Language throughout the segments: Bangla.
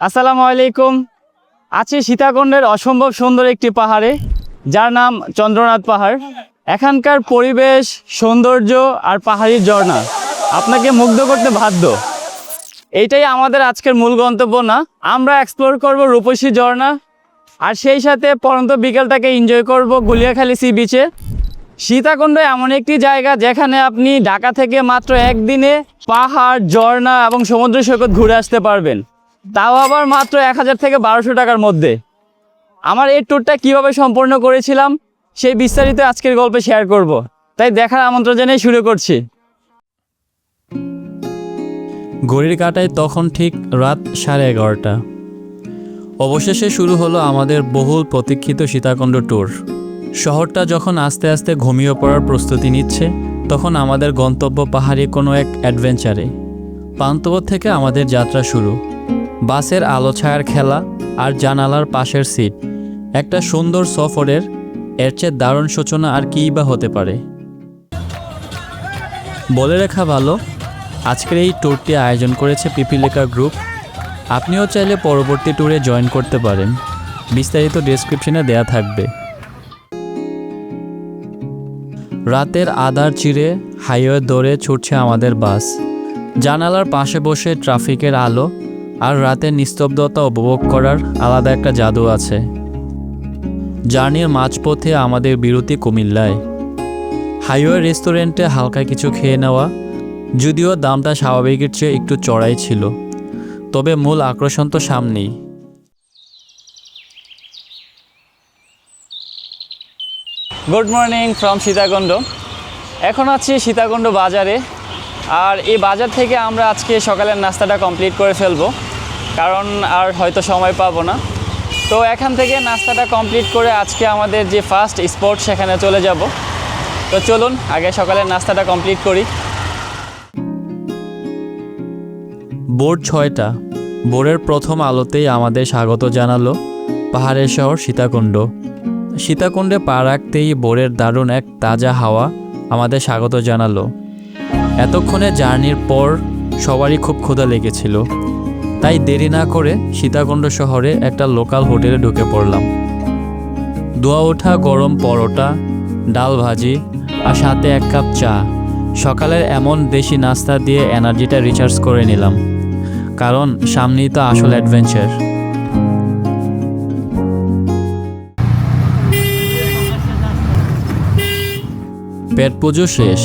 আসসালামু আলাইকুম। আছি সীতাকুণ্ডের অসম্ভব সুন্দর একটি পাহাড়ে, যার নাম চন্দ্রনাথ পাহাড়। এখানকার পরিবেশ, সৌন্দর্য আর পাহাড়ি ঝর্ণা আপনাকে মুগ্ধ করতে বাধ্য। এইটাই আমাদের আজকের মূল গন্তব্য না, আমরা এক্সপ্লোর করব রূপসী ঝর্ণা, আর সেই সাথে পরন্ত বিকেলটাকে এনজয় করব গুলিয়াখালী সি বিচে। সীতাকুণ্ড এমন একটি জায়গা যেখানে আপনি ঢাকা থেকে মাত্র একদিনে পাহাড়, ঝর্ণা এবং সমুদ্র সৈকত ঘুরে আসতে পারবেন, তাও আবার মাত্র 1000 থেকে 1200 টাকার মধ্যে। আমার এই ট্যুরটা কিভাবে সম্পন্ন করেছিলাম সেই বিস্তারিত আজকের গল্পে শেয়ার করব, তাই দেখার আমন্ত্রণ জানিয়ে শুরু করছি। ঘড়ির কাঁটায় তখন ঠিক রাত 11:30। অবশেষে শুরু হলো আমাদের বহুল প্রতীক্ষিত সীতাকুণ্ড ট্যুর। শহরটা যখন আস্তে আস্তে ঘুমিয়ে পড়ার প্রস্তুতি নিচ্ছে, তখন আমাদের গন্তব্য পাহাড়ি কোনো এক অ্যাডভেঞ্চারে। পান্থপথ থেকে আমাদের যাত্রা শুরু। বাসের আলো ছায়ার খেলা আর জানালার পাশের সিট, একটা সুন্দর সফরের এর চেয়ে দারুণ সূচনা আর কী বা হতে পারে। বলে রাখা ভালো, আজকের এই ট্যুরটি আয়োজন করেছে পিপিলিকা গ্রুপ। আপনিও চাইলে পরবর্তী ট্যুরে জয়েন করতে পারেন, বিস্তারিত ডেসক্রিপশনে দেয়া থাকবে। রাতের আধার চিরে হাইওয়ে দৌড়ে ছুটছে আমাদের বাস। জানালার পাশে বসে ট্রাফিকের আলো আর রাতের নিস্তব্ধতা উপভোগ করার আলাদা একটা জাদু আছে। জার্নির মাঝপথে আমাদের বিরতি কুমিল্লায়। হাইওয়ে রেস্টুরেন্টে হালকা কিছু খেয়ে নেওয়া, যদিও দামটা স্বাভাবিকের চেয়ে একটু চড়াই ছিল, তবে মূল আকর্ষণ তো সামনেই। Good morning from Sitakunda. এখন আছি সীতাকুণ্ড বাজারে, আর এই বাজার থেকে আমরা আজকে সকালের নাস্তাটা কমপ্লিট করে ফেলবো, কারণ আর হয়তো সময় পাবো না। তো এখান থেকে নাস্তাটা কমপ্লিট করে আজকে আমাদের যে ফার্স্ট স্পট সেখানে চলে যাব। তো চলুন আগে সকালের নাস্তাটা কমপ্লিট করি। ভোর 6টা, ভোরের প্রথম আলোতেই আমাদের স্বাগত জানালো পাহাড়ের শহর সীতাকুণ্ড। সীতাকুণ্ডে পা রাখতেই ভোরের দারুণ এক তাজা হাওয়া আমাদের স্বাগত জানালো। এতক্ষণে জার্নির পর সবারই খুব ক্ষুধা লেগেছিল, তাই দেরি না করে সীতাকুণ্ড শহরে একটা লোকাল হোটেলে ঢুকে পড়লাম। ধোয়া ওঠা গরম পরোটা, ডাল ভাজি আর সাথে 1 কাপ চা। সকালের এমন দেশি নাস্তা দিয়ে এনার্জিটা রিচার্জ করে নিলাম, কারণ সামনেই তো আসল অ্যাডভেঞ্চার। পেট পুজো শেষ,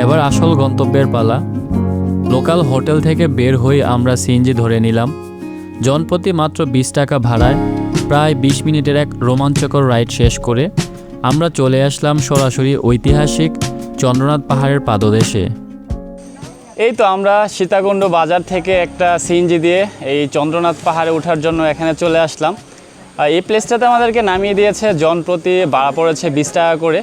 এবার আসল গন্তব্যের পালা। লোকাল হোটেল থেকে বের হয়ে আমরা সিএনজি ধরে নিলাম। জনপ্রতি মাত্র 20 টাকা ভাড়ায় প্রায় 20 মিনিটের এক রোমাঞ্চকর রাইড শেষ করে আমরা চলে আসলাম সরাসরি ঐতিহাসিক চন্দ্রনাথ পাহাড়ের পাদদেশে। এই তো আমরা সীতাকুণ্ড বাজার থেকে একটা সিএনজি দিয়ে এই চন্দ্রনাথ পাহাড়ে ওঠার জন্য এখানে চলে আসলাম। এই প্লেসটাতে আমাদেরকে নামিয়ে দিয়েছে, জনপ্রতি ভাড়া পড়েছে 20 টাকা করে।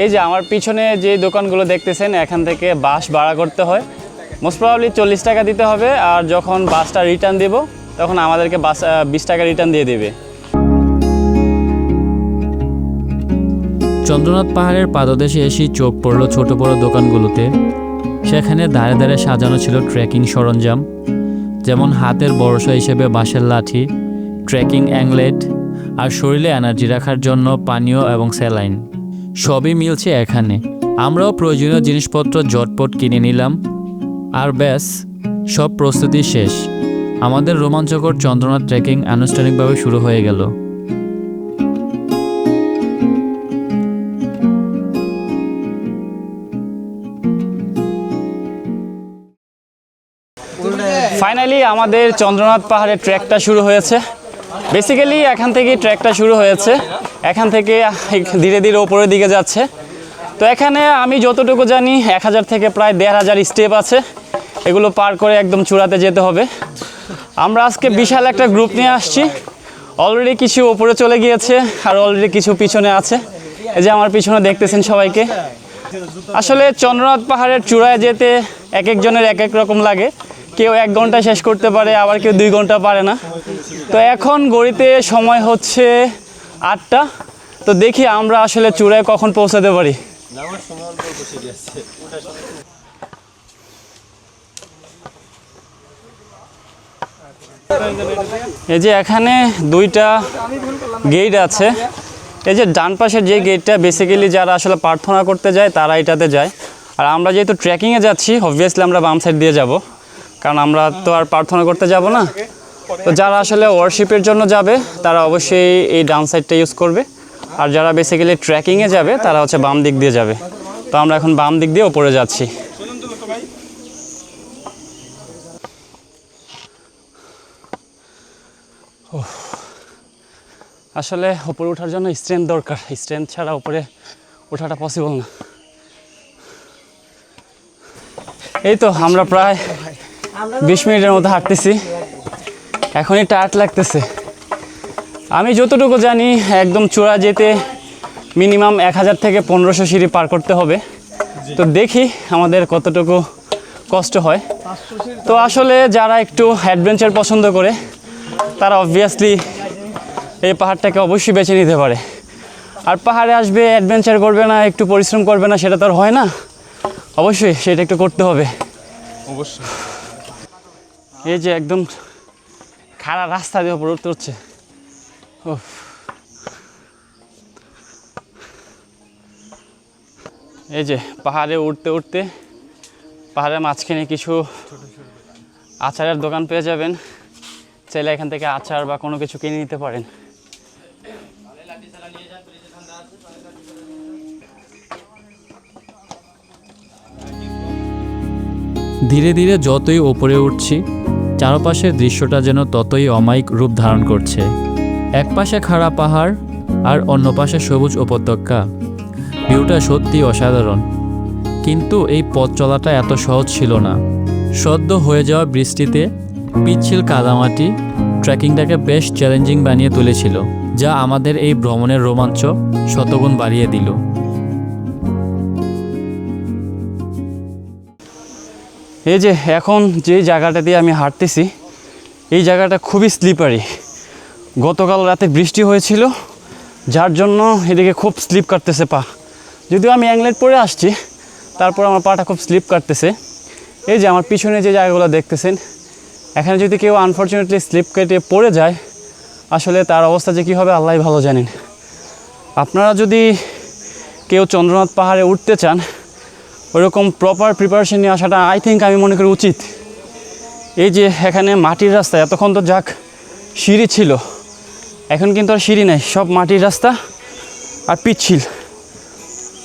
এই যে আমার পিছনে যে দোকানগুলো দেখতেছেন, এখান থেকে বাস ভাড়া করতে হয়, মোস্ট প্রবাবলি 40 টাকা দিতে হবে, আর যখন বাসটা রিটার্ন দেব তখন আমাদেরকে বাস 20 টাকা রিটার্ন দিয়ে দেবে। চন্দ্রনাথ পাহাড়ের পাদদেশে এসে চোখ পড়ল ছোট বড় দোকানগুলোতে। সেখানে দাঁড়ে দাঁড়ে সাজানো ছিল ট্রেকিং সরঞ্জাম, যেমন হাতের ভরসা হিসেবে বাঁশের লাঠি, ট্রেকিং অ্যাংলেট আর শরীরে এনার্জি রাখার জন্য পানীয় এবং স্যালাইন। সবই মিলছে এখানে। আমরাও প্রয়োজনীয় জিনিসপত্র ঝটপট কিনে নিলাম, আর ব্যাস, সব প্রস্তুতি শেষ। আমাদের রোমাঞ্চকর চন্দ্রনাথ ট্রেকিং আনুষ্ঠানিকভাবে শুরু হয়ে গেল। ফাইনালি আমাদের চন্দ্রনাথ পাহাড়ের ট্রেকটা শুরু হয়েছে। বেসিক্যালি এখান থেকেই ট্রেকটা শুরু হয়েছে, এখান থেকে ধীরে ধীরে ওপরের দিকে যাচ্ছে। তো এখানে আমি যতটুকু জানি 1000 থেকে প্রায় 1500 স্টেপ আছে, এগুলো পার করে একদম চূড়াতে যেতে হবে। আমরা আজকে বিশাল একটা গ্রুপ নিয়ে আসছি। অলরেডি কিছু ওপরে চলে গিয়েছে, আর অলরেডি কিছু পিছনে আছে। এই যে আমার পিছনে দেখতেছেন সবাইকে। আসলে চন্দ্রনাথ পাহাড়ের চূড়ায় যেতে এক একজনের এক এক রকম লাগে। কেউ 1 ঘন্টা শেষ করতে পারে, আবার কেউ 2 ঘন্টা পারে না। তো এখন ঘড়িতে সময় হচ্ছে 8টা। তো দেখি আমরা আসলে চূড়ায় কখন পৌঁছাতে পারি। এই যে এখানে দুইটা গেট আছে। এই যে ডান পাশের যে গেটটা বেসিক্যালি যারা আসলে প্রার্থনা করতে যায় তারা এটাতে যায়, আর আমরা যেহেতু ট্রেকিংয়ে যাচ্ছি অবভিয়াসলি আমরা বাম সাইড দিয়ে যাব, কারণ আমরা তো আর প্রার্থনা করতে যাব না। তো যারা আসলে ওয়ারশিপের জন্য যাবে তারা অবশ্যই এই ডান সাইডটা ইউজ করবে, আর যারা বেসিক্যালি ট্রেকিংয়ে যাবে তারা হচ্ছে বাম দিক দিয়ে যাবে। তো আমরা এখন বাম দিক দিয়ে উপরে যাচ্ছি। আসলে উপরে ওঠার জন্য স্ট্রেংথ দরকার, স্ট্রেংথ ছাড়া উপরে ওঠাটা পসিবল না। এই তো আমরা প্রায় 20 মিনিটের মতো হাঁটতেছি, এখনই টায়ার্ড লাগতেছে। আমি যতটুকু জানি একদম চূড়া যেতে মিনিমাম 1000 থেকে 1500 সিঁড়ি পার করতে হবে। তো দেখি আমাদের কতটুকু কষ্ট হয়। তো আসলে যারা একটু অ্যাডভেঞ্চার পছন্দ করে তারা অবভিয়াসলি এই পাহাড়টাকে অবশ্যই বেছে নিতে পারে। আর পাহাড়ে আসবে, অ্যাডভেঞ্চার করবে না, একটু পরিশ্রম করবে না, সেটা তো আর হয় না। অবশ্যই সেটা একটু করতে হবে অবশ্যই। এই যে একদম খাড়া রাস্তা দিয়ে উপরে উঠতে হচ্ছে। এই যে পাহাড়ে উঠতে উঠতে পাহাড়ের মাঝখানে কিছু আচারের দোকান পেয়ে যাবেন, চাইলে এখান থেকে আচার বা কোনো কিছু কিনে নিতে পারেন। ধীরে ধীরে যতই ওপরে উঠছি চারপাশের দৃশ্যটা যেন ততই অমায়িক রূপ ধারণ করছে। এক পাশে খাড়া পাহাড় আর অন্য পাশে সবুজ উপত্যকা, ভিউটা সত্যি অসাধারণ। কিন্তু এই পথ চলাটা এত সহজ ছিল না। সদ্য হয়ে যাওয়া বৃষ্টিতে পিচ্ছিল কাদামাটি ট্রেকিংটাকে বেশ চ্যালেঞ্জিং বানিয়ে তুলেছিল, যা আমাদের এই ভ্রমণের রোমাঞ্চ শতগুণ বাড়িয়ে দিল। এই যে এখন যে জায়গাটা দিয়ে আমি হাঁটতেছি এই জায়গাটা খুবই স্লিপারি। গতকাল রাতে বৃষ্টি হয়েছিল, যার জন্য এদিকে খুব স্লিপ কাটতেছে পা। যদিও আমি অ্যাংলেট পরে আসছি, তারপর আমার পাটা খুব স্লিপ কাটতেছে। এই যে আমার পিছনে যে জায়গাগুলো দেখতেছেন, এখানে যদি কেউ আনফর্চুনেটলি স্লিপ কেটে পড়ে যায়, আসলে তার অবস্থা যে কী হবে আল্লাহই ভালো জানেন। আপনারা যদি কেউ চন্দ্রনাথ পাহাড়ে উঠতে চান, ওরকম প্রপার প্রিপারেশন নিয়ে আসাটা আমি মনে করি উচিত। এই যে এখানে মাটির রাস্তা, এতক্ষণ তো যাক সিঁড়ি ছিল, এখন কিন্তু আর সিঁড়ি নেই, সব মাটির রাস্তা আর পিচ্ছিল,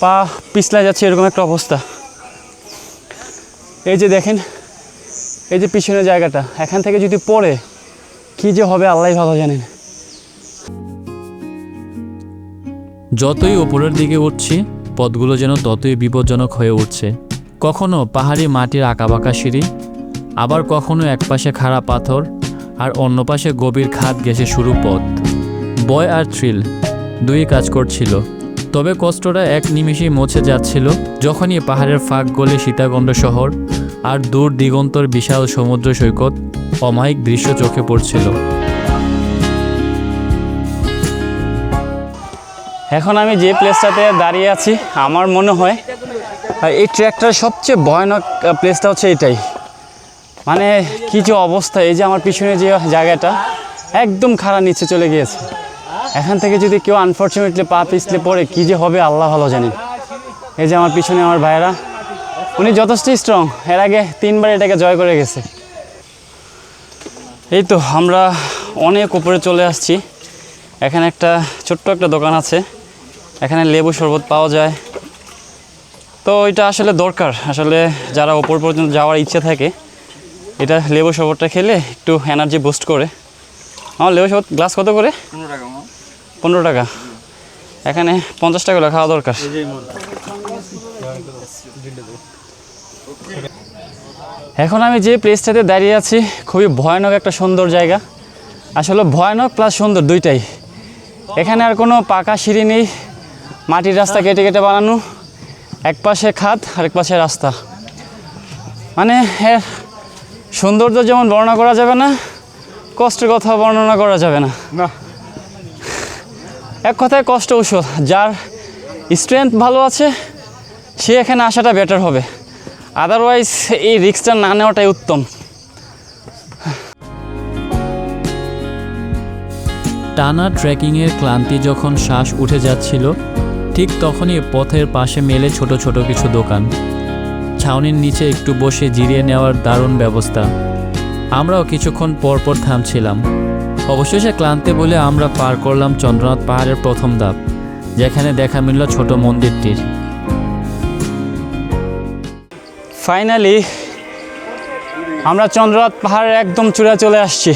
পা পিছলা যাচ্ছে এরকম একটা অবস্থা। এই যে দেখেন, এই যে পিছনের জায়গাটা, এখান থেকে যদি পড়ে কী যে হবে আল্লাহই ভালো জানেন। যতই ওপরের দিকে উঠছি পথগুলো যেন ততই বিপজ্জনক হয়ে উঠছে। কখনো পাহাড়ি মাটির আঁকাবাঁকা সিঁড়ি, আবার কখনো একপাশে খাড়া পাথর আর অন্য পাশে গভীর খাদ ঘেঁষে শুরু পথ। ভয় আর থ্রিল দুই কাজ করছিল, তবে কষ্টটা এক নিমেষেই মুছে যাচ্ছিল যখনই পাহাড়ের ফাঁক গলে সীতাকুণ্ড শহর আর দূর দিগন্তর বিশাল সমুদ্র সৈকত অমায়িক দৃশ্য চোখে পড়ছিল। এখন আমি যে প্লেসটাতে দাঁড়িয়ে আছি, আমার মনে হয় এই ট্র্যাকটার সবচেয়ে ভয়ানক প্লেসটা হচ্ছে এটাই। মানে কী যে অবস্থা, এই যে আমার পিছনে যে জায়গাটা একদম খাড়া নিচে চলে গিয়েছে। এখান থেকে যদি কেউ আনফর্চুনেটলি পা পিছলে পড়ে কী যে হবে আল্লাহ ভালো জানেন। এই যে আমার পিছনে আমার ভাইয়েরা, উনি যথেষ্ট স্ট্রং, এর আগে 3 বার এটাকে জয় করে গেছে। এই তো আমরা অনেক উপরে চলে আসছি। এখানে একটা ছোট্ট একটা দোকান আছে, এখানে লেবু শরবত পাওয়া যায়। তো এটা আসলে দরকার, আসলে যারা ওপর পর্যন্ত যাওয়ার ইচ্ছা থাকে এটা লেবু শরবতটা খেলে একটু এনার্জি বুস্ট করে। আমার লেবু শরবত গ্লাস কত করে? 15 টাকা। এখানে 50 টাকা করে খাওয়া দরকার। এখন আমি যে প্লেসটাতে দাঁড়িয়ে আছি খুবই ভয়ানক একটা সুন্দর জায়গা। আসলে ভয়ানক প্লাস সুন্দর দুইটাই। এখানে আর কোনো পাকা সিঁড়ি নেই, মাটির রাস্তা কেটে কেটে বানানো, এক পাশে খাদ আরেক পাশে রাস্তা। মানে এর সৌন্দর্য যেমন বর্ণনা করা যাবে না, কষ্টের কথা বর্ণনা করা যাবে না। এক কথায় কষ্ট ঔষধ। যার স্ট্রেংথ ভালো আছে সে এখানে আসাটা বেটার হবে, আদারওয়াইজ এই রিস্কটা না নেওয়াটাই উত্তম। টানা ট্রেকিংয়ের ক্লান্তি যখন শ্বাস উঠে যাচ্ছিল, ঠিক তখনই পথের পাশে মেলে ছোট ছোট কিছু দোকান। ছাউনির নিচে একটু বসে জিরিয়ে নেওয়ার দারুণ ব্যবস্থা। আমরাও কিছুক্ষণ পরপর থামছিলাম। অবশেষে ক্লান্তি বলে আমরা পার করলাম চন্দ্রনাথ পাহাড়ের প্রথম ধাপ, যেখানে দেখা মিলল ছোট মন্দিরটির। ফাইনালি আমরা চন্দ্রনাথ পাহাড়ের একদম চূড়ায় চলে আসছি।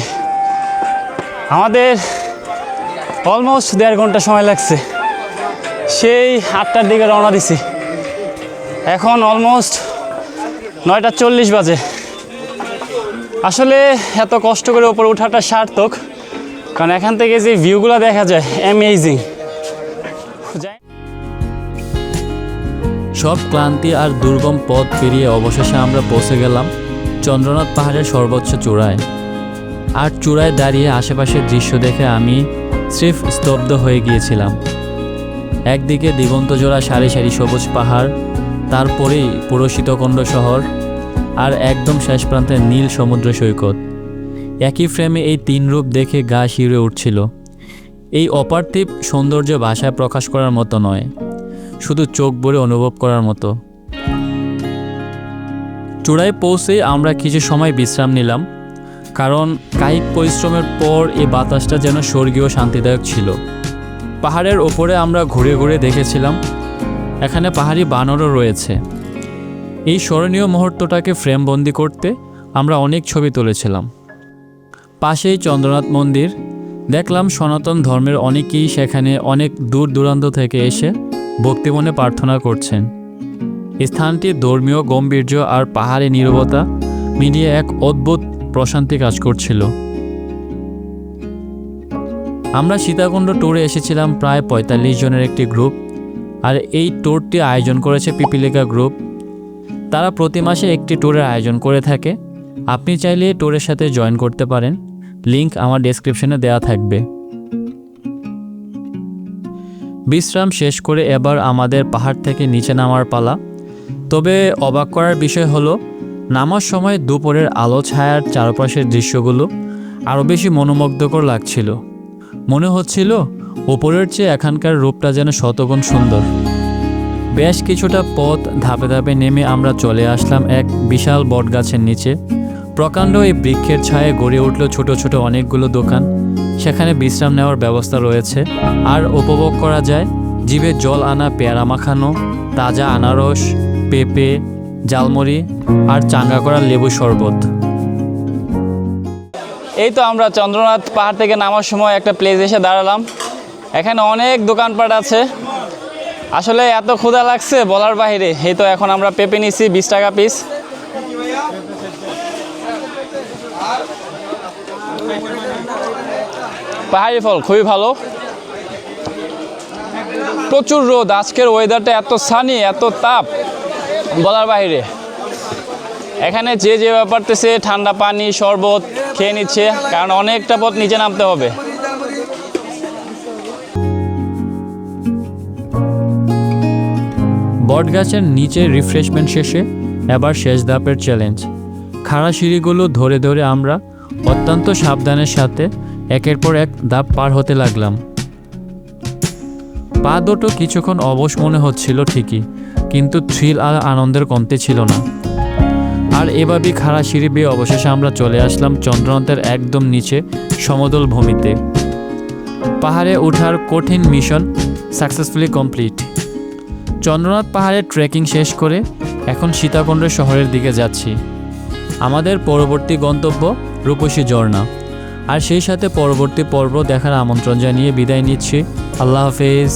আমাদের অলমোস্ট 1.5 ঘন্টা সময় লাগছে। সেই 8টার দিকে রওনা দিছি, এখন অলমোস্ট 9:40 বাজে। আসলে এত কষ্ট করে উপরে ওঠাটা সার্থক, কারণ এখান থেকে যে ভিউগুলো দেখা যায় অ্যামেজিং। সব ক্লান্তি আর দুর্গম পথ পেরিয়ে অবশেষে আমরা পৌঁছে গেলাম চন্দ্রনাথ পাহাড়ের সর্বোচ্চ চূড়ায়। আর চূড়ায় দাঁড়িয়ে আশেপাশের দৃশ্য দেখে আমি স্রেফ স্তব্ধ হয়ে গিয়েছিলাম। একদিকে দিগন্তজোড়া সারি সারি সবুজ পাহাড়, তারপরেই পুরো সীতাকুণ্ড শহর, আর একদম শেষ প্রান্তে নীল সমুদ্র সৈকত। একই ফ্রেমে এই 3 রূপ দেখে গা শিউরে উঠছিল। এই অপার্থিব সৌন্দর্য ভাষায় প্রকাশ করার মতো নয়, শুধু চোখ ভরে অনুভব করার মতো। চূড়ায় পৌঁছে আমরা কিছু সময় বিশ্রাম নিলাম, কারণ কায়িক পরিশ্রমের পর এই বাতাসটা যেন স্বর্গীয় শান্তিদায়ক ছিল। পাহাড়ের ওপরে আমরা ঘুরে ঘুরে দেখেছিলাম এখানে পাহাড়ি বানরও রয়েছে। এই স্মরণীয় মুহূর্তটাকে ফ্রেমবন্দি করতে আমরা অনেক ছবি তুলেছিলাম। পাশেই চন্দ্রনাথ মন্দির। দেখলাম সনাতন ধর্মের অনেকেই সেখানে অনেক দূর দূরান্ত থেকে এসে ভক্তিমনে প্রার্থনা করছেন। স্থানটি ধর্মীয় গাম্ভীর্য আর পাহাড়ি নীরবতা মিলিয়ে এক অদ্ভুত প্রশান্তি কাজ করছিল। আমরা সীতাকুণ্ড ট্যুরে এসেছিলাম প্রায় 45 জনের একটি গ্রুপ, আর এই ট্যুরটি আয়োজন করেছে পিপিলিকা গ্রুপ। তারা প্রতি মাসে একটি ট্যুরের আয়োজন করে থাকে। আপনি চাইলে ট্যুরের সাথে জয়েন করতে পারেন, লিংক আমার ডেসক্রিপশনে দেওয়া থাকবে। বিশ্রাম শেষ করে এবার আমাদের পাহাড় থেকে নিচে নামার পালা। তবে অবাক করার বিষয় হলো, নামার সময় দুপুরের আলো ছায়ার চারপাশের দৃশ্যগুলো আরও বেশি মনোমুগ্ধকর লাগছিল। মনে হচ্ছিল ওপরের চেয়ে এখানকার রূপটা যেন শতগুণ সুন্দর। বেশ কিছুটা পথ ধাপে ধাপে নেমে আমরা চলে আসলাম এক বিশাল বটগাছের নিচে। প্রকাণ্ড এই বৃক্ষের ছায়ায় গড়ে উঠল ছোট ছোট অনেকগুলো দোকান। সেখানে বিশ্রাম নেওয়ার ব্যবস্থা রয়েছে, আর উপভোগ করা যায় জিভে জল আনা পেয়ারা মাখানো, তাজা আনারস, পেঁপে, জালমুড়ি আর চাঙ্গা করা লেবু শরবত। এই তো আমরা চন্দ্রনাথ পাহাড় থেকে নামার সময় একটা প্লেস এসে দাঁড়ালাম। এখানে অনেক দোকানপাট আছে। আসলে এত ক্ষুধা লাগছে বলার বাইরে। এই তো এখন আমরা পেঁপে নিছি 20 টাকা পিস। পাহাড়ি ফল খুবই ভালো। প্রচুর রোদ, আজকের ওয়েদারটা এত সানি, এত তাপ বলার বাইরে। এখানে যে ব্যাপারতেছে ঠান্ডা পানি শরবত খেয়ে নিচ্ছে, কারণ অনেকটা পথ নিচে নামতে হবে। বটগাছের নিচে রিফ্রেশমেন্ট শেষে এবার শেষ ধাপের চ্যালেঞ্জ। খাড়া সিঁড়িগুলো ধরে ধরে আমরা অত্যন্ত সাবধানের সাথে একের পর এক ধাপ পার হতে লাগলাম। পা দুটো কিছুক্ষণ অবশ মনে হচ্ছিল ঠিকই, কিন্তু থ্রিল আর আনন্দের কমতি ছিল না। আর এভাবেই খাড়া সিঁড়ি বেয়ে অবশেষে আমরা চলে আসলাম চন্দ্রনাথের একদম নিচে সমতল ভূমিতে। পাহাড়ে ওঠার কঠিন মিশন সাকসেসফুলি কমপ্লিট। চন্দ্রনাথ পাহাড়ে ট্রেকিং শেষ করে এখন সীতাকুণ্ড শহরের দিকে যাচ্ছি। আমাদের পরবর্তী গন্তব্য রূপসী ঝর্ণা। আর সেই সাথে পরবর্তী পর্ব দেখার আমন্ত্রণ জানিয়ে বিদায় নিচ্ছি। আল্লাহ হাফেজ।